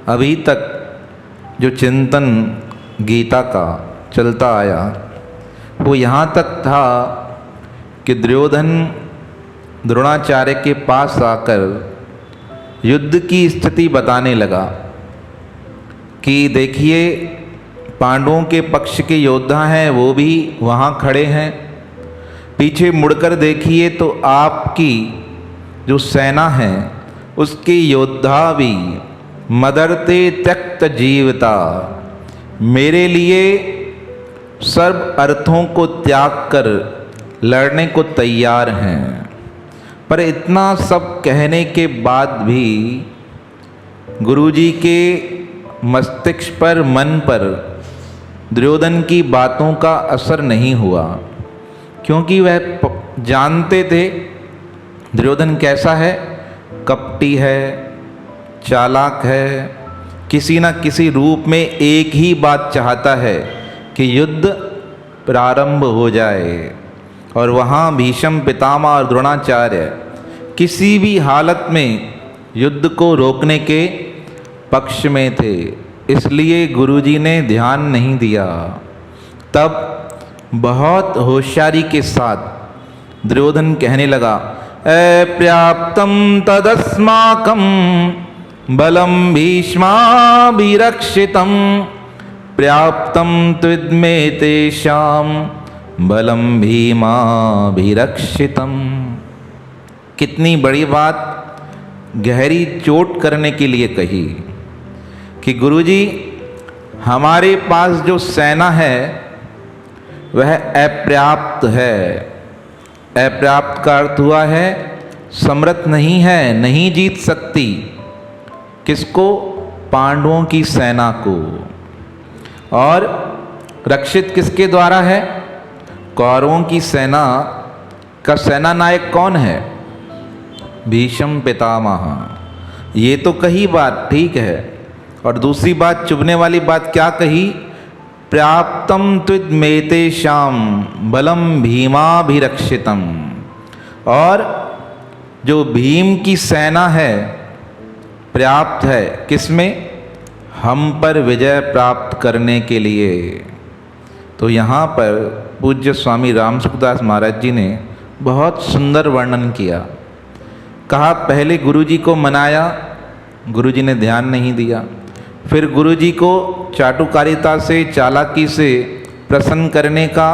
अभी तक जो चिंतन गीता का चलता आया वो यहाँ तक था कि दुर्योधन द्रोणाचार्य के पास आकर युद्ध की स्थिति बताने लगा कि देखिए पांडवों के पक्ष के योद्धा हैं, वो भी वहाँ खड़े हैं। पीछे मुड़कर देखिए तो आपकी जो सेना है उसके योद्धा भी मदरते त्यक्त जीवता मेरे लिए सर्व अर्थों को त्याग कर लड़ने को तैयार हैं। पर इतना सब कहने के बाद भी गुरुजी के मस्तिष्क पर, मन पर दुर्योधन की बातों का असर नहीं हुआ, क्योंकि वह जानते थे दुर्योधन कैसा है, कपटी है, चालाक है, किसी न किसी रूप में एक ही बात चाहता है कि युद्ध प्रारंभ हो जाए। और वहाँ भीष्म पितामह और द्रोणाचार्य किसी भी हालत में युद्ध को रोकने के पक्ष में थे, इसलिए गुरुजी ने ध्यान नहीं दिया। तब बहुत होशियारी के साथ दुर्योधन कहने लगा, अपर्याप्तं तदस्माकं बलं भीष्माभिरक्षितं पर्याप्तं त्विद्मे तेषां बलं भीमाभिरक्षितं। कितनी बड़ी बात गहरी चोट करने के लिए कही कि गुरुजी हमारे पास जो सेना है वह अपर्याप्त है। अपर्याप्त का अर्थ हुआ है समर्थ नहीं है, नहीं जीत सकती। किसको? पांडवों की सेना को। और रक्षित किसके द्वारा है? कौरवों की सेना का सेना नायक कौन है? भीष्म पितामह। ये तो कही बात ठीक है, और दूसरी बात, चुभने वाली बात क्या कही? पर्याप्तं त्विद्मेतेषां बलं भीमाभिरक्षितं। और जो भीम की सेना है पर्याप्त है किसमें? हम पर विजय प्राप्त करने के लिए। तो यहाँ पर पूज्य स्वामी राम सुखदास महाराज जी ने बहुत सुंदर वर्णन किया। कहा पहले गुरुजी को मनाया, गुरुजी ने ध्यान नहीं दिया। फिर गुरुजी को चाटुकारिता से, चालाकी से प्रसन्न करने का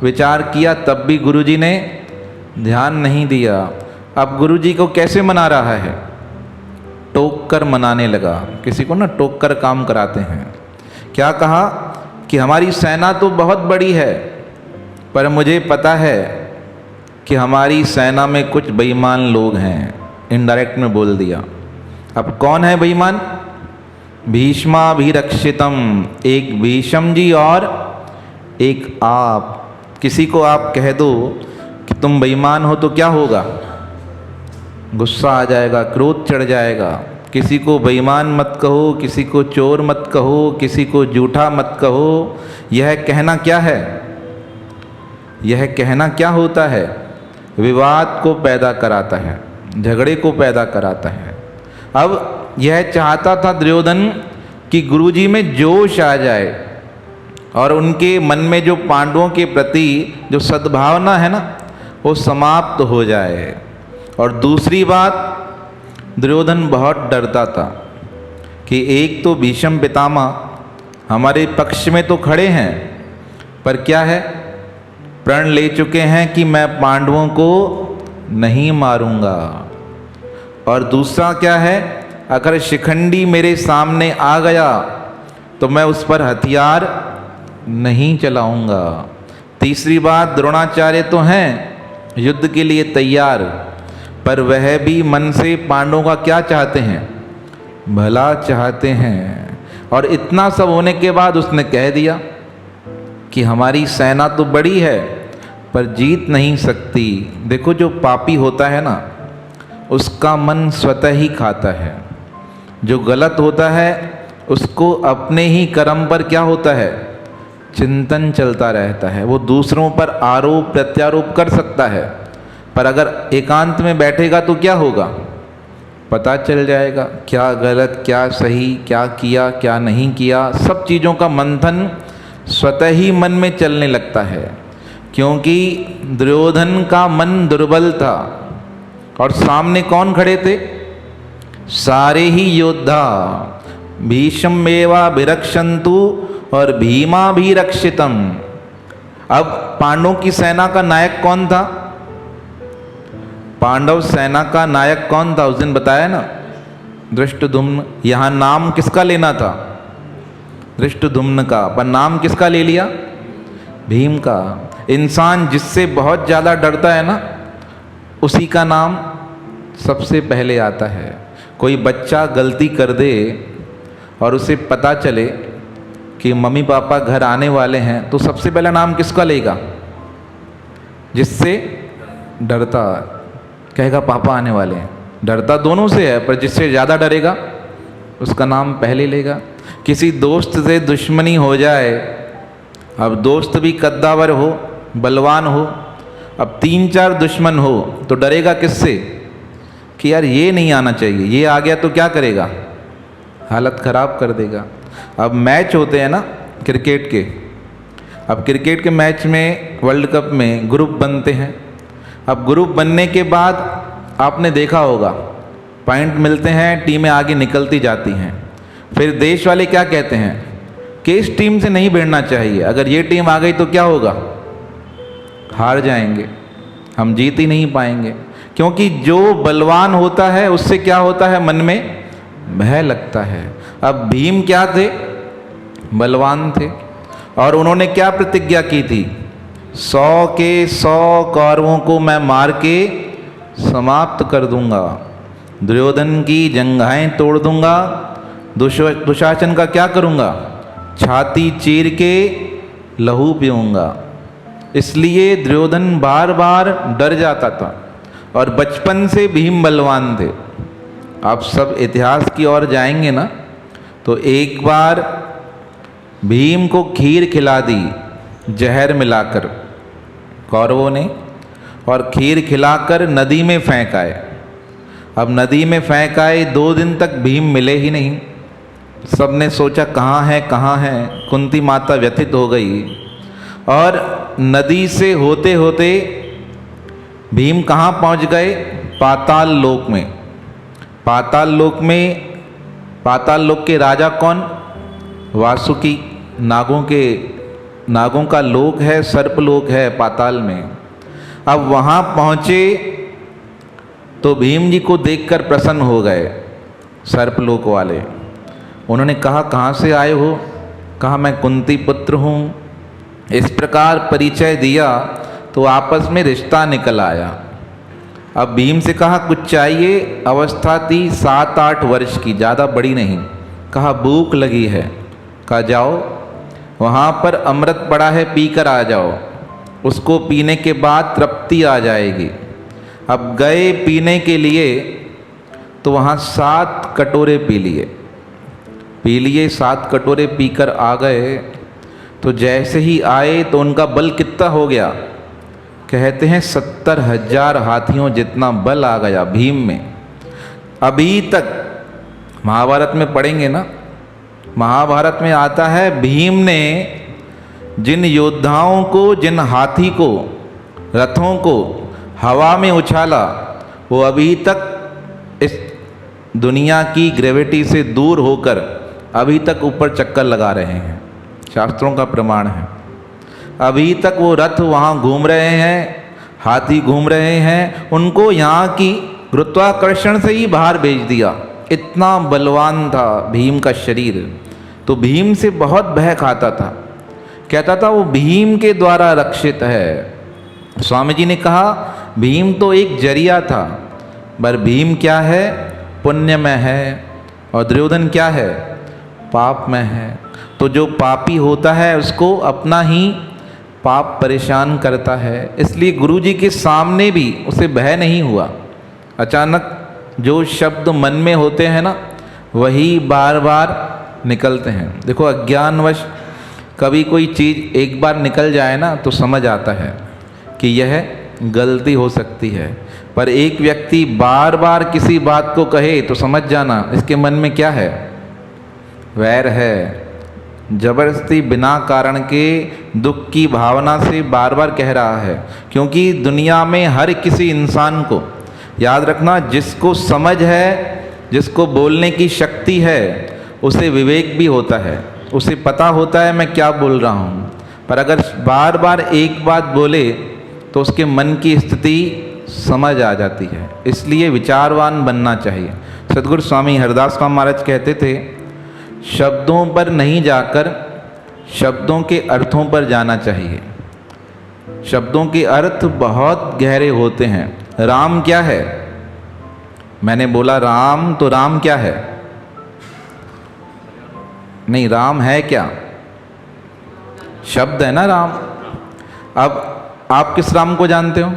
विचार किया, तब भी गुरुजी ने ध्यान नहीं दिया। अब गुरुजी को कैसे मना रहा है? टोक कर मनाने लगा। किसी को ना टोक कर काम कराते हैं। क्या कहा कि हमारी सेना तो बहुत बड़ी है, पर मुझे पता है कि हमारी सेना में कुछ बेईमान लोग हैं। इनडायरेक्ट में बोल दिया। अब कौन है बेईमान? भीष्माभिरक्षितम, एक भीष्म जी और एक आप। किसी को आप कह दो कि तुम बेईमान हो तो क्या होगा? गुस्सा आ जाएगा, क्रोध चढ़ जाएगा। किसी को बेईमान मत कहो, किसी को चोर मत कहो, किसी को झूठा मत कहो। यह कहना क्या है? यह कहना क्या होता है? विवाद को पैदा कराता है, झगड़े को पैदा कराता है। अब यह चाहता था दुर्योधन कि गुरुजी में जोश आ जाए और उनके मन में जो पांडवों के प्रति जो सद्भावना है ना, वो समाप्त हो जाए। और दूसरी बात, दुर्योधन बहुत डरता था कि एक तो भीष्म पितामह हमारे पक्ष में तो खड़े हैं, पर क्या है, प्रण ले चुके हैं कि मैं पांडवों को नहीं मारूंगा। और दूसरा क्या है, अगर शिखंडी मेरे सामने आ गया तो मैं उस पर हथियार नहीं चलाऊंगा। तीसरी बात, द्रोणाचार्य तो हैं युद्ध के लिए तैयार, पर वह भी मन से पांडवों का क्या चाहते हैं? भला चाहते हैं। और इतना सब होने के बाद उसने कह दिया कि हमारी सेना तो बड़ी है पर जीत नहीं सकती। देखो जो पापी होता है ना, उसका मन स्वतः ही खाता है। जो गलत होता है उसको अपने ही कर्म पर क्या होता है? चिंतन चलता रहता है। वो दूसरों पर आरोप प्रत्यारोप कर सकता है, पर अगर एकांत में बैठेगा तो क्या होगा? पता चल जाएगा क्या गलत क्या सही, क्या किया क्या नहीं किया। सब चीज़ों का मंथन स्वतः ही मन में चलने लगता है, क्योंकि दुर्योधन का मन दुर्बल था और सामने कौन खड़े थे? सारे ही योद्धा। भीष्मेवा विरक्षन्तु और भीमा भी रक्षितम। अब पांडवों की सेना का नायक कौन था? पांडव सेना का नायक कौन था? उस दिन बताया ना, धृष्टद्युम्न। यहाँ नाम किसका लेना था? धृष्टद्युम्न का, पर नाम किसका ले लिया? भीम का। इंसान जिससे बहुत ज़्यादा डरता है ना, उसी का नाम सबसे पहले आता है। कोई बच्चा गलती कर दे और उसे पता चले कि मम्मी पापा घर आने वाले हैं, तो सबसे पहला नाम किसका लेगा? जिससे डरता, कहेगा पापा आने वाले हैं। डरता दोनों से है, पर जिससे ज़्यादा डरेगा उसका नाम पहले लेगा। किसी दोस्त से दुश्मनी हो जाए, अब दोस्त भी कद्दावर हो, बलवान हो, अब 3-4 दुश्मन हो, तो डरेगा किससे? कि यार ये नहीं आना चाहिए, ये आ गया तो क्या करेगा? हालत ख़राब कर देगा। अब मैच होते हैं ना क्रिकेट के, अब क्रिकेट के मैच में, वर्ल्ड कप में ग्रुप बनते हैं। अब ग्रुप बनने के बाद आपने देखा होगा पॉइंट मिलते हैं, टीमें आगे निकलती जाती हैं। फिर देश वाले क्या कहते हैं कि इस टीम से नहीं भिड़ना चाहिए, अगर ये टीम आ गई तो क्या होगा? हार जाएंगे, हम जीत ही नहीं पाएंगे। क्योंकि जो बलवान होता है उससे क्या होता है? मन में भय लगता है। अब भीम क्या थे? बलवान थे, और उन्होंने क्या प्रतिज्ञा की थी? 100 के 100 कौरवों को मैं मार के समाप्त कर दूंगा, दुर्योधन की जंघाएं तोड़ दूंगा, दुशासन का क्या करूंगा? छाती चीर के लहू पीऊंगा। इसलिए दुर्योधन बार बार डर जाता था, और बचपन से भीम बलवान थे। आप सब इतिहास की ओर जाएंगे ना, तो एक बार भीम को खीर खिला दी जहर मिलाकर कौरवों ने, और खीर खिलाकर नदी में फेंक आए। अब नदी में फेंक आए, 2 दिन तक भीम मिले ही नहीं। सबने सोचा कहाँ है। कुंती माता व्यथित हो गई, और नदी से होते होते भीम कहाँ पहुँच गए? पाताल लोक में। पाताल लोक के राजा कौन? वासुकी। नागों का लोक है, सर्पलोक है पाताल में। अब वहाँ पहुँचे तो भीम जी को देखकर प्रसन्न हो गए सर्पलोक वाले। उन्होंने कहा कहाँ से आए हो? कहा मैं कुंती पुत्र हूँ। इस प्रकार परिचय दिया तो आपस में रिश्ता निकल आया। अब भीम से कहा कुछ चाहिए? अवस्था थी 7-8 वर्ष की, ज़्यादा बड़ी नहीं। कहा भूख लगी है। कहा जाओ, वहाँ पर अमृत पड़ा है, पी कर आ जाओ, उसको पीने के बाद तृप्ति आ जाएगी। अब गए पीने के लिए, तो वहाँ 7 कटोरे पी लिए 7 कटोरे पीकर आ गए। तो जैसे ही आए तो उनका बल कितना हो गया? कहते हैं 70,000 हाथियों जितना बल आ गया भीम में। अभी तक महाभारत में पढ़ेंगे ना, महाभारत में आता है भीम ने जिन योद्धाओं को, जिन हाथी को, रथों को हवा में उछाला, वो अभी तक इस दुनिया की ग्रेविटी से दूर होकर अभी तक ऊपर चक्कर लगा रहे हैं। शास्त्रों का प्रमाण है। अभी तक वो रथ वहाँ घूम रहे हैं, हाथी घूम रहे हैं, उनको यहाँ की गुरुत्वाकर्षण से ही बाहर भेज दिया। इतना बलवान था भीम का शरीर। तो भीम से बहुत भय खाता था, कहता था वो भीम के द्वारा रक्षित है। स्वामी जी ने कहा भीम तो एक जरिया था, पर भीम क्या है? पुण्य में है, और दुर्योधन क्या है? पाप में है। तो जो पापी होता है उसको अपना ही पाप परेशान करता है। इसलिए गुरु जी के सामने भी उसे भय नहीं हुआ। अचानक जो शब्द मन में होते हैं ना, वही बार बार निकलते हैं। देखो अज्ञानवश कभी कोई चीज़ एक बार निकल जाए ना, तो समझ आता है कि यह गलती हो सकती है। पर एक व्यक्ति बार बार किसी बात को कहे तो समझ जाना इसके मन में क्या है, वैर है। जबरदस्ती बिना कारण के दुख की भावना से बार बार कह रहा है। क्योंकि दुनिया में हर किसी इंसान को, याद रखना, जिसको समझ है, जिसको बोलने की शक्ति है, उसे विवेक भी होता है, उसे पता होता है मैं क्या बोल रहा हूँ। पर अगर बार बार एक बात बोले तो उसके मन की स्थिति समझ आ जाती है। इसलिए विचारवान बनना चाहिए। सद्गुरु स्वामी हरदास स्वामी महाराज कहते थे, शब्दों पर नहीं जाकर शब्दों के अर्थों पर जाना चाहिए। शब्दों के अर्थ बहुत गहरे होते हैं। राम क्या है? मैंने बोला राम, तो राम क्या है? नहीं, राम है क्या? शब्द है ना राम। अब आप किस राम को जानते हो?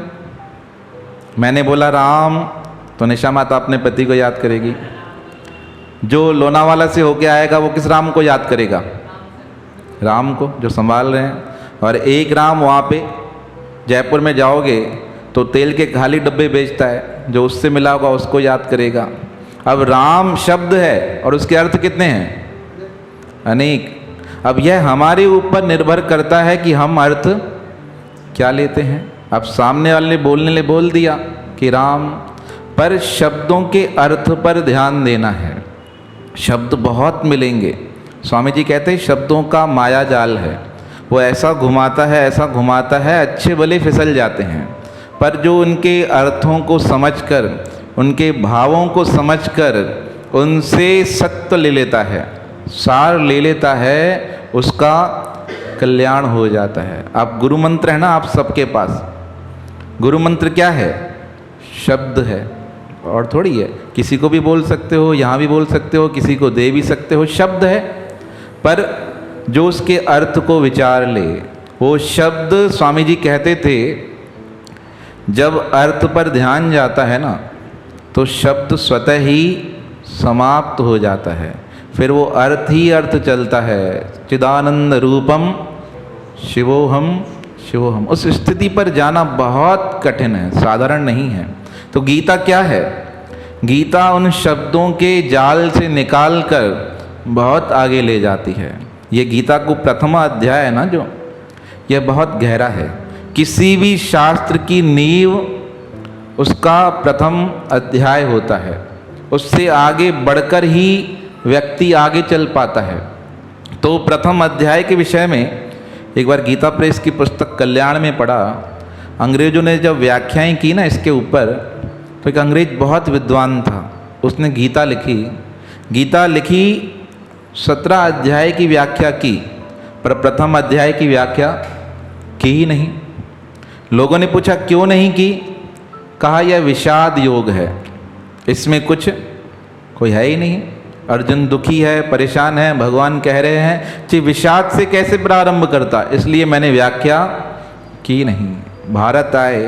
मैंने बोला राम, तो निशा माता अपने पति को याद करेगी। जो लोनावाला से होके आएगा वो किस राम को याद करेगा? राम को, जो संभाल रहे हैं। और एक राम वहाँ पे जयपुर में जाओगे तो तेल के खाली डब्बे बेचता है, जो उससे मिला होगा उसको याद करेगा। अब राम शब्द है और उसके अर्थ कितने हैं? अनेक। अब यह हमारे ऊपर निर्भर करता है कि हम अर्थ क्या लेते हैं। अब सामने वाले ने बोलने ले बोल दिया कि राम, पर शब्दों के अर्थ पर ध्यान देना है। शब्द बहुत मिलेंगे। स्वामी जी कहते हैं शब्दों का माया जाल है, वो ऐसा घुमाता है, ऐसा घुमाता है, अच्छे भले फिसल जाते हैं। पर जो उनके अर्थों को समझकर, उनके भावों को समझकर उनसे सत्य ले लेता है, सार ले लेता है, उसका कल्याण हो जाता है। आप गुरु मंत्र है ना आप सबके पास, गुरु मंत्र क्या है? शब्द है और थोड़ी है। किसी को भी बोल सकते हो, यहाँ भी बोल सकते हो, किसी को दे भी सकते हो, शब्द है। पर जो उसके अर्थ को विचार ले, वो शब्द, स्वामी जी कहते थे, जब अर्थ पर ध्यान जाता है ना तो शब्द स्वतः ही समाप्त हो जाता है। फिर वो अर्थ ही अर्थ चलता है। चिदानंद रूपम शिवोहम शिवोहम। उस स्थिति पर जाना बहुत कठिन है, साधारण नहीं है। तो गीता क्या है? गीता उन शब्दों के जाल से निकाल कर बहुत आगे ले जाती है। ये गीता को प्रथम अध्याय है ना जो, यह बहुत गहरा है। किसी भी शास्त्र की नींव उसका प्रथम अध्याय होता है। उससे आगे बढ़कर ही व्यक्ति आगे चल पाता है। तो प्रथम अध्याय के विषय में एक बार गीता प्रेस की पुस्तक कल्याण में पढ़ा। अंग्रेजों ने जब व्याख्याएं की ना इसके ऊपर, तो एक अंग्रेज बहुत विद्वान था, उसने गीता लिखी 17 अध्याय की व्याख्या की, पर प्रथम अध्याय की व्याख्या की ही नहीं। लोगों ने पूछा क्यों नहीं की? कहा यह विषाद योग है, इसमें कुछ कोई है ही नहीं। अर्जुन दुखी है, परेशान है, भगवान कह रहे हैं कि विषाद से कैसे प्रारंभ करता, इसलिए मैंने व्याख्या की नहीं। भारत आए,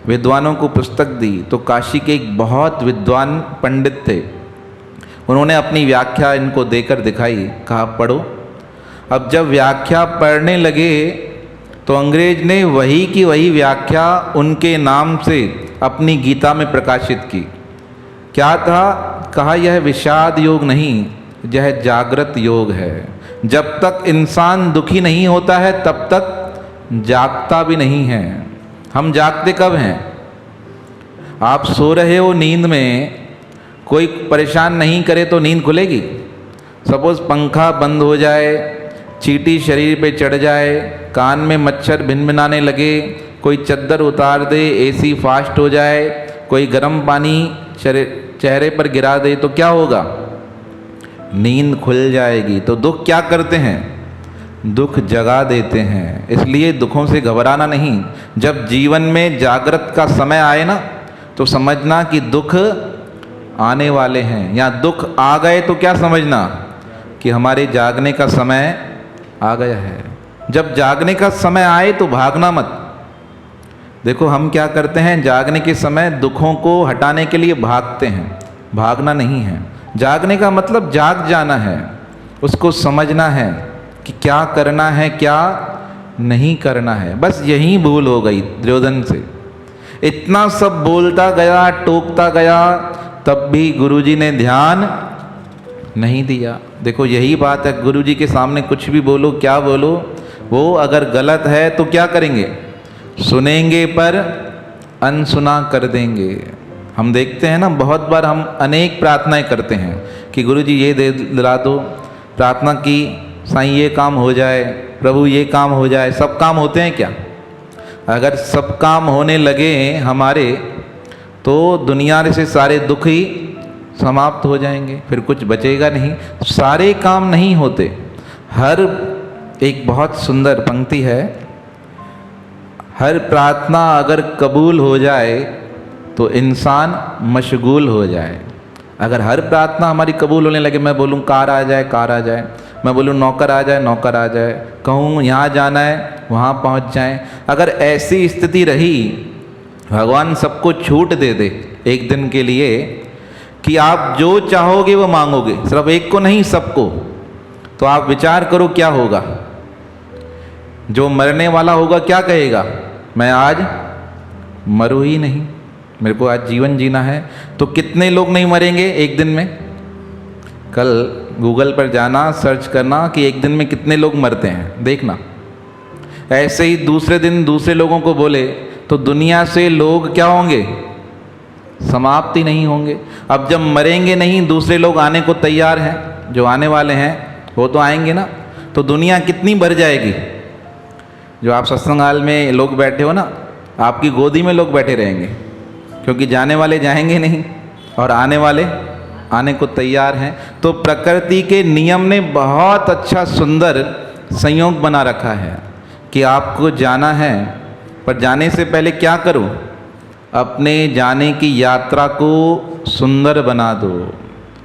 विद्वानों को पुस्तक दी, तो काशी के एक बहुत विद्वान पंडित थे, उन्होंने अपनी व्याख्या इनको देकर दिखाई, कहा पढ़ो। अब जब व्याख्या पढ़ने लगे तो अंग्रेज ने वही की वही व्याख्या उनके नाम से अपनी गीता में प्रकाशित की। क्या था? कहा यह विषाद योग नहीं, यह जागृत योग है। जब तक इंसान दुखी नहीं होता है तब तक जागता भी नहीं है। हम जागते कब हैं? आप सो रहे हो नींद में, कोई परेशान नहीं करे तो नींद खुलेगी? सपोज पंखा बंद हो जाए, चींटी शरीर पे चढ़ जाए, कान में मच्छर भिनभिनाने लगे, कोई चद्दर उतार दे, एसी फास्ट हो जाए, कोई गर्म पानी चेहरे पर गिरा दे, तो क्या होगा? नींद खुल जाएगी। तो दुख क्या करते हैं? दुख जगा देते हैं। इसलिए दुखों से घबराना नहीं। जब जीवन में जागृत का समय आए ना तो समझना कि दुख आने वाले हैं, या दुख आ गए तो क्या समझना कि हमारे जागने का समय आ गया है। जब जागने का समय आए तो भागना मत। देखो हम क्या करते हैं, जागने के समय दुखों को हटाने के लिए भागते हैं, भागना नहीं है। जागने का मतलब जाग जाना है, उसको समझना है कि क्या करना है क्या नहीं करना है। बस यही भूल हो गई दुर्योधन से। इतना सब बोलता गया, टोकता गया, तब भी गुरुजी ने ध्यान नहीं दिया। देखो यही बात है, गुरुजी के सामने कुछ भी बोलो, क्या बोलो, वो अगर गलत है तो क्या करेंगे, सुनेंगे पर अनसुना कर देंगे। हम देखते हैं ना, बहुत बार हम अनेक प्रार्थनाएं करते हैं कि गुरुजी ये दे दिला दो, प्रार्थना की साईं ये काम हो जाए, प्रभु ये काम हो जाए। सब काम होते हैं क्या? अगर सब काम होने लगे हमारे तो दुनिया से सारे दुख ही समाप्त हो जाएंगे, फिर कुछ बचेगा नहीं। सारे काम नहीं होते। हर एक बहुत सुंदर पंक्ति है, हर प्रार्थना अगर कबूल हो जाए तो इंसान मशगूल हो जाए। अगर हर प्रार्थना हमारी कबूल होने लगे, मैं बोलूँ कार आ जाए, कार आ जाए, मैं बोलूँ नौकर आ जाए, नौकर आ जाए, कहूँ यहाँ जाना है, वहाँ पहुँच जाएं, अगर ऐसी स्थिति रही, भगवान सबको छूट दे दे एक दिन के लिए कि आप जो चाहोगे वो मांगोगे, सिर्फ एक को नहीं सबको, तो आप विचार करो क्या होगा। जो मरने वाला होगा क्या कहेगा, मैं आज मरूँ ही नहीं, मेरे को आज जीवन जीना है। तो कितने लोग नहीं मरेंगे एक दिन में? कल गूगल पर जाना, सर्च करना कि एक दिन में कितने लोग मरते हैं, देखना। ऐसे ही दूसरे दिन दूसरे लोगों को बोले तो दुनिया से लोग क्या होंगे, समाप्त ही नहीं होंगे। अब जब मरेंगे नहीं, दूसरे लोग आने को तैयार हैं, जो आने वाले हैं वो तो आएंगे ना, तो दुनिया कितनी बढ़ जाएगी। जो आप सत्संग हाल में लोग बैठे हो ना, आपकी गोदी में लोग बैठे रहेंगे, क्योंकि जाने वाले जाएंगे नहीं और आने वाले आने को तैयार हैं। तो प्रकृति के नियम ने बहुत अच्छा सुंदर संयोग बना रखा है कि आपको जाना है, पर जाने से पहले क्या करो, अपने जाने की यात्रा को सुंदर बना दो।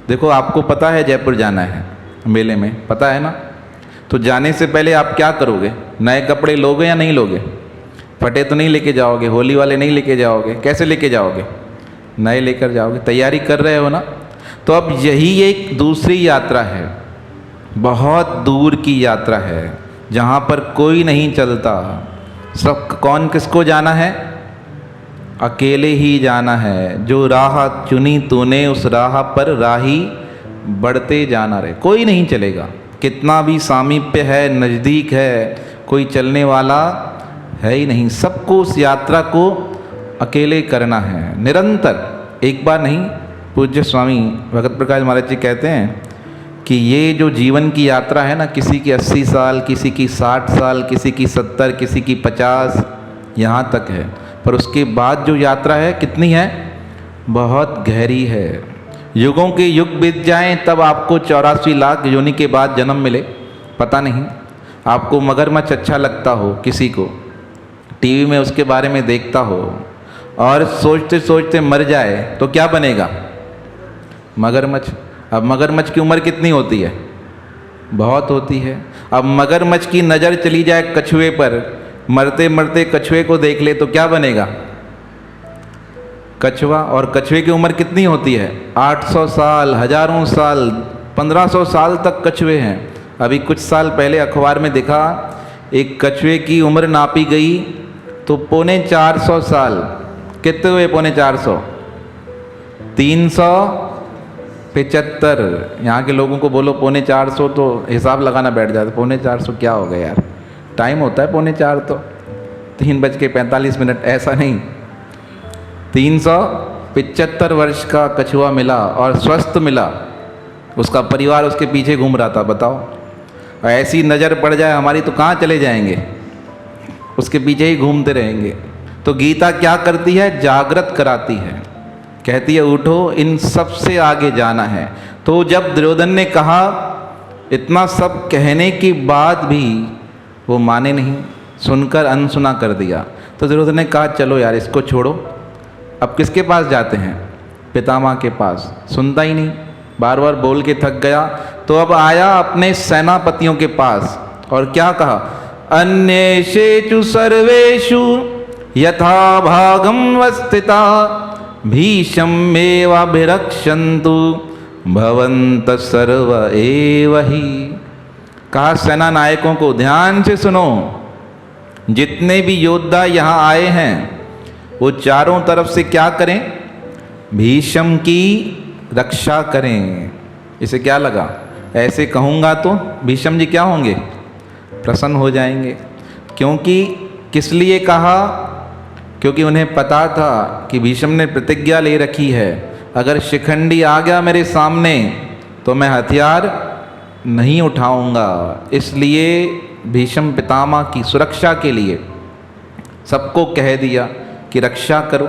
देखो आपको पता है जयपुर जाना है मेले में, पता है ना, तो जाने से पहले आप क्या करोगे, नए कपड़े लोगे या नहीं लोगे? फटे तो नहीं लेके जाओगे, होली वाले नहीं लेके जाओगे, कैसे लेके जाओगे? नए लेकर जाओगे, तैयारी कर रहे हो ना। तो अब यही एक दूसरी यात्रा है, बहुत दूर की यात्रा है, जहाँ पर कोई नहीं चलता। सब कौन किसको जाना है? अकेले ही जाना है। जो राह चुनी तूने उस राह पर राही बढ़ते जाना रहे, कोई नहीं चलेगा। कितना भी सामीप्य है, नज़दीक है, कोई चलने वाला है ही नहीं। सबको उस यात्रा को अकेले करना है, निरंतर, एक बार नहीं। पूज्य स्वामी भगत प्रकाश महाराज जी कहते हैं कि ये जो जीवन की यात्रा है ना, किसी की 80 साल, किसी की 60 साल, किसी की 70, किसी की 50, यहाँ तक है, पर उसके बाद जो यात्रा है कितनी है, बहुत गहरी है। युगों के युग बीत जाएं तब आपको 84 लाख योनि के बाद जन्म मिले, पता नहीं। आपको मगरमच्छ अच्छा लगता हो, किसी को टीवी में उसके बारे में देखता हो और सोचते सोचते मर जाए तो क्या बनेगा, मगरमच्छ। अब मगरमच्छ की उम्र कितनी होती है, बहुत होती है। अब मगरमच्छ की नज़र चली जाए कछुए पर, मरते मरते कछुए को देख ले तो क्या बनेगा, कछुआ। और कछुए की उम्र कितनी होती है, 800 साल, हजारों साल, 1500 साल तक कछुए हैं। अभी कुछ साल पहले अखबार में देखा, एक कछुए की उम्र नापी गई तो 450 साल। कितने हुए 450? 375। यहाँ के लोगों को बोलो 450 तो हिसाब लगाना बैठ जाता, 450 क्या हो गया यार, टाइम होता है 4:45 तो 3:45, ऐसा नहीं। 375 वर्ष का कछुआ मिला और स्वस्थ मिला, उसका परिवार उसके पीछे घूम रहा था। बताओ, ऐसी नज़र पड़ जाए हमारी तो कहाँ चले जाएंगे, उसके पीछे ही घूमते रहेंगे। तो गीता क्या करती है, जागृत कराती है, कहती है उठो, इन सब से आगे जाना है। तो जब दुर्योधन ने कहा, इतना सब कहने के बाद भी वो माने नहीं, सुनकर अनसुना कर दिया, तो दुर्योधन ने कहा चलो यार इसको छोड़ो, अब किसके पास जाते हैं, पितामह के पास। सुनता ही नहीं, बार बार बोल के थक गया। तो अब आया अपने सेनापतियों के पास और क्या कहा, अन्येषु सर्वेषु यथा भागम वस्थिता भीषमेवाभिरक्षन्तु भवन्तः सर्व एव हि। कहा सेना नायकों को ध्यान से सुनो, जितने भी योद्धा यहाँ आए हैं वो चारों तरफ से क्या करें? भीष्म की रक्षा करें। इसे क्या लगा? ऐसे कहूँगा तो भीष्म जी क्या होंगे? प्रसन्न हो जाएंगे। क्योंकि किस लिए कहा? क्योंकि उन्हें पता था कि भीष्म ने प्रतिज्ञा ले रखी है, अगर शिखंडी आ गया मेरे सामने तो मैं हथियार नहीं उठाऊंगा। इसलिए भीष्म पितामह की सुरक्षा के लिए सबको कह दिया कि रक्षा करो,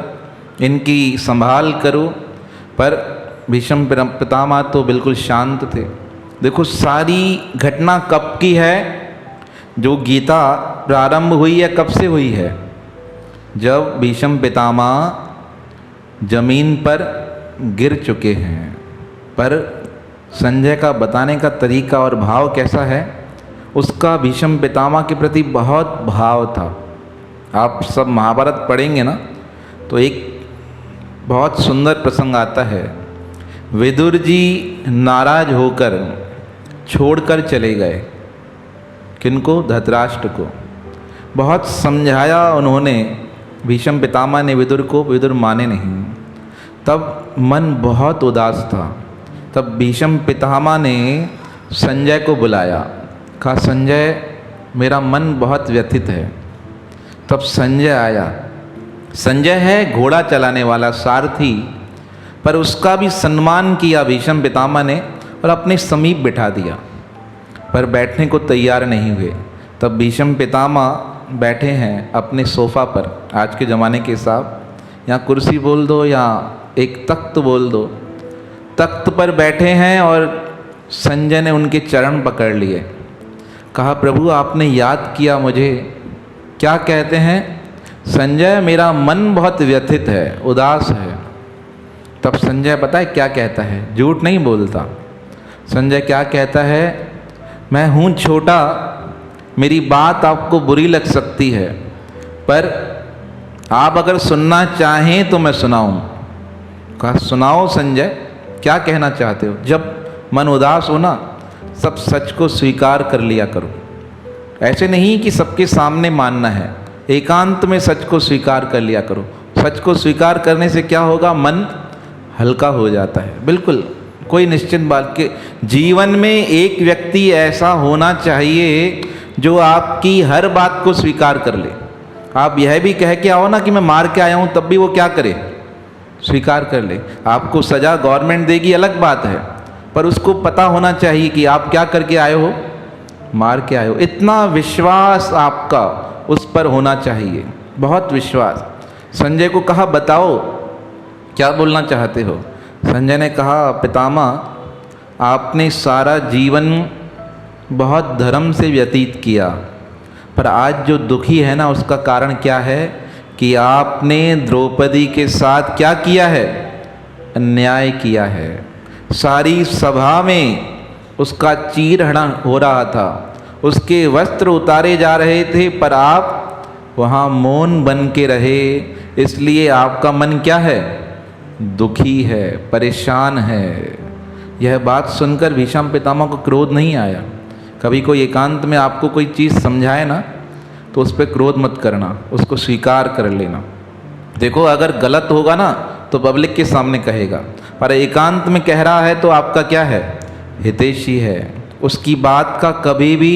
इनकी संभाल करो। पर भीष्म पितामह तो बिल्कुल शांत थे। देखो सारी घटना कब की है? जो गीता प्रारंभ हुई है कब से हुई है? जब भीष्म पितामह जमीन पर गिर चुके हैं। पर संजय का बताने का तरीका और भाव कैसा है? उसका भीष्म पितामह के प्रति बहुत भाव था। आप सब महाभारत पढ़ेंगे ना तो एक बहुत सुंदर प्रसंग आता है। विदुर जी नाराज होकर छोड़कर चले गए। किनको? धृतराष्ट्र को। बहुत समझाया उन्होंने भीष्म पितामह ने विदुर को, विदुर माने नहीं। तब मन बहुत उदास था। तब भीष्म पितामह ने संजय को बुलाया, कहा संजय मेरा मन बहुत व्यथित है। तब संजय आया। संजय है घोड़ा चलाने वाला सारथी, पर उसका भी सम्मान किया भीष्म पितामह ने और अपने समीप बिठा दिया, पर बैठने को तैयार नहीं हुए। तब भीष्म पितामह बैठे हैं अपने सोफ़ा पर। आज के ज़माने के हिसाब या कुर्सी बोल दो या एक तख्त बोल दो, तख्त पर बैठे हैं और संजय ने उनके चरण पकड़ लिए। कहा प्रभु आपने याद किया मुझे। क्या कहते हैं? संजय मेरा मन बहुत व्यथित है, उदास है। तब संजय पता है क्या कहता है? झूठ नहीं बोलता। संजय क्या कहता है? मैं हूँ छोटा, मेरी बात आपको बुरी लग सकती है, पर आप अगर सुनना चाहें तो मैं सुनाऊं। कहा सुनाओ संजय, क्या कहना चाहते हो? जब मन उदास हो ना, सब सच को स्वीकार कर लिया करो। ऐसे नहीं कि सबके सामने मानना है, एकांत में सच को स्वीकार कर लिया करो। सच को स्वीकार करने से क्या होगा? मन हल्का हो जाता है। बिल्कुल कोई निश्चित बात के जीवन में एक व्यक्ति ऐसा होना चाहिए जो आपकी हर बात को स्वीकार कर ले। आप यह भी कह के आओ ना कि मैं मार के आया हूँ, तब भी वो क्या करे? स्वीकार कर ले। आपको सज़ा गवर्नमेंट देगी अलग बात है, पर उसको पता होना चाहिए कि आप क्या करके आए हो? मार के आए हो। इतना विश्वास आपका उस पर होना चाहिए, बहुत विश्वास। संजय को कहा बताओ क्या बोलना चाहते हो? संजय ने कहा पितामह आपने सारा जीवन बहुत धर्म से व्यतीत किया, पर आज जो दुखी है ना उसका कारण क्या है कि आपने द्रौपदी के साथ क्या किया है? अन्याय किया है। सारी सभा में उसका चीरहरण हो रहा था, उसके वस्त्र उतारे जा रहे थे, पर आप वहाँ मौन बन के रहे। इसलिए आपका मन क्या है? दुखी है, परेशान है। यह बात सुनकर भीष्म पितामह को क्रोध नहीं आया। कभी कोई एकांत में आपको कोई चीज़ समझाए ना तो उस पर क्रोध मत करना, उसको स्वीकार कर लेना। देखो अगर गलत होगा ना तो पब्लिक के सामने कहेगा, पर एकांत में कह रहा है तो आपका क्या है? हितैषी है। उसकी बात का कभी भी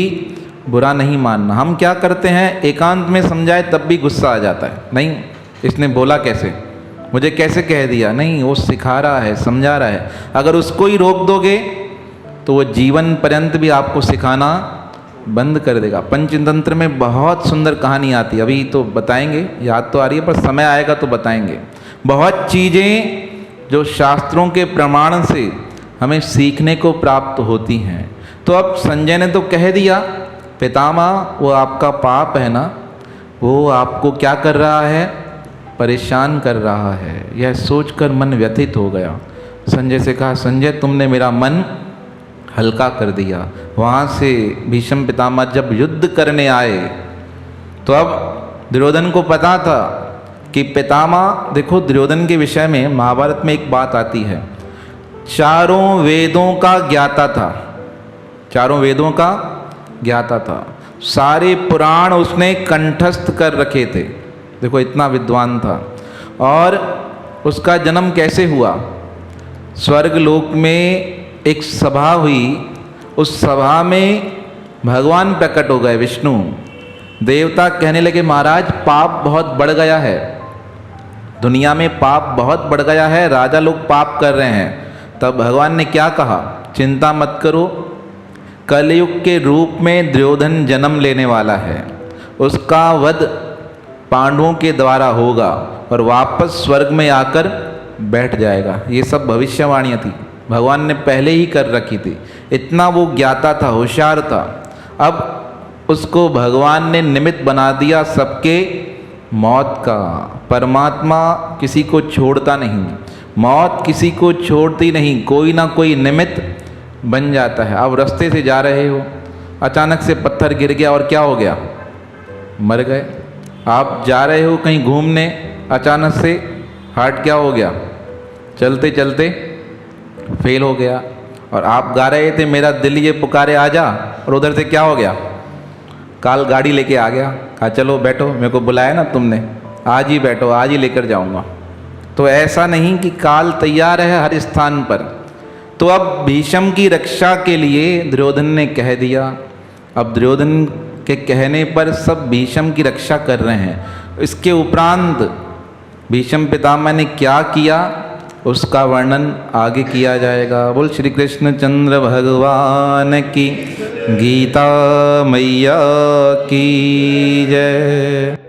बुरा नहीं मानना। हम क्या करते हैं, एकांत में समझाए तब भी गुस्सा आ जाता है, नहीं इसने बोला कैसे, मुझे कैसे कह दिया। नहीं, वो सिखा रहा है, समझा रहा है। अगर उसको ही रोक दोगे तो वो जीवन पर्यंत भी आपको सिखाना बंद कर देगा। पंचतंत्र में बहुत सुंदर कहानी आती है, अभी तो बताएंगे, याद तो आ रही है पर समय आएगा तो बताएंगे। बहुत चीज़ें जो शास्त्रों के प्रमाण से हमें सीखने को प्राप्त होती हैं। तो अब संजय ने तो कह दिया पितामह वो आपका पाप है ना, वो आपको क्या कर रहा है? परेशान कर रहा है। यह सोचकर मन व्यथित हो गया। संजय से कहा संजय तुमने मेरा मन हल्का कर दिया। वहाँ से भीष्म पितामह जब युद्ध करने आए तो अब दुर्योधन को पता था कि पितामह, देखो दुर्योधन के विषय में महाभारत में एक बात आती है, चारों वेदों का ज्ञाता था। चारों वेदों का ज्ञाता था, सारे पुराण उसने कंठस्थ कर रखे थे। देखो इतना विद्वान था। और उसका जन्म कैसे हुआ। स्वर्ग लोक में एक सभा हुई, उस सभा में भगवान प्रकट हो गए विष्णु। देवता कहने लगे महाराज पाप बहुत बढ़ गया है, दुनिया में पाप बहुत बढ़ गया है, राजा लोग पाप कर रहे हैं। तब भगवान ने क्या कहा, चिंता मत करो, कलयुग के रूप में दुर्योधन जन्म लेने वाला है, उसका वध पांडवों के द्वारा होगा और वापस स्वर्ग में आकर बैठ जाएगा। ये सब भविष्यवाणियाँ थी, भगवान ने पहले ही कर रखी थी। इतना वो ज्ञाता था, होशियार था। अब उसको भगवान ने निमित्त बना दिया सबके मौत का। परमात्मा किसी को छोड़ता नहीं, मौत किसी को छोड़ती नहीं, कोई ना कोई निमित्त बन जाता है। अब रास्ते से जा रहे हो, अचानक से पत्थर गिर गया और क्या हो गया, मर गए। आप जा रहे हो कहीं घूमने, अचानक से हार्ट क्या हो गया, चलते चलते फेल हो गया। और आप गा रहे थे मेरा दिल ये पुकारे आ जा, और उधर से क्या हो गया, काल गाड़ी लेके आ गया, कहा चलो बैठो, मेरे को बुलाया ना तुमने, आज ही बैठो, आज ही लेकर जाऊंगा। तो ऐसा नहीं कि काल तैयार है हर स्थान पर। तो अब भीष्म की रक्षा के लिए दुर्योधन ने कह दिया। अब दुर्योधन के कहने पर सब भीष्म की रक्षा कर रहे हैं। इसके उपरांत भीष्म पितामह ने क्या किया उसका वर्णन आगे किया जाएगा। बोल श्री कृष्ण चंद्र भगवान की, गीता मैया की जय।